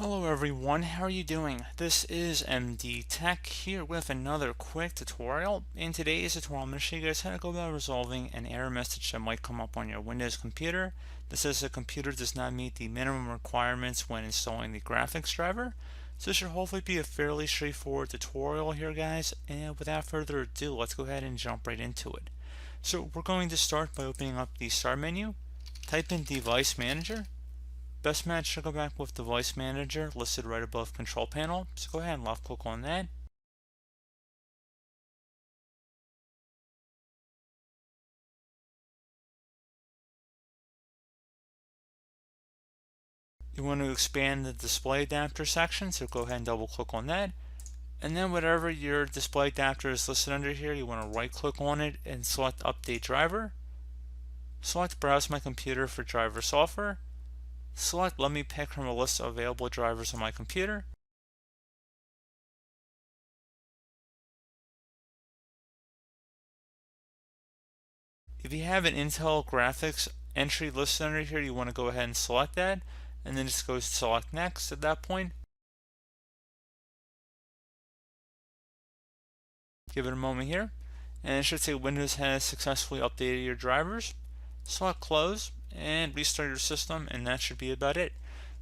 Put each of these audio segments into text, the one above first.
Hello everyone, how are you doing? This is MD Tech here with another quick tutorial. In today's tutorial, I'm going to show you guys how to go about resolving an error message that might come up on your Windows computer. This says the computer does not meet the minimum requirements when installing the graphics driver. So this should hopefully be a fairly straightforward tutorial here, guys. And without further ado, let's go ahead and jump right into it. So we're going to start by opening up the Start menu, type in Device Manager. Best match to go back with Device Manager listed right above Control Panel. So go ahead and left click on that. You want to expand the display adapter section, so go ahead and double click on that. And then whatever your display adapter is listed under here, you want to right click on it and select Update Driver. Select Browse My Computer for driver software. Select Let me pick from a list of available drivers on my computer. If you have an Intel graphics entry listed under here, you want to go ahead and select that, and then just go select next at that point. Give it a moment here, and it should say Windows has successfully updated your drivers. Select close and restart your system, and that should be about it.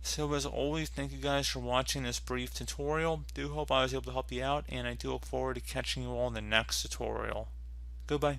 So as always, thank you guys for watching this brief tutorial. Do hope I was able to help you out, and I do look forward to catching you all in the next tutorial. Goodbye.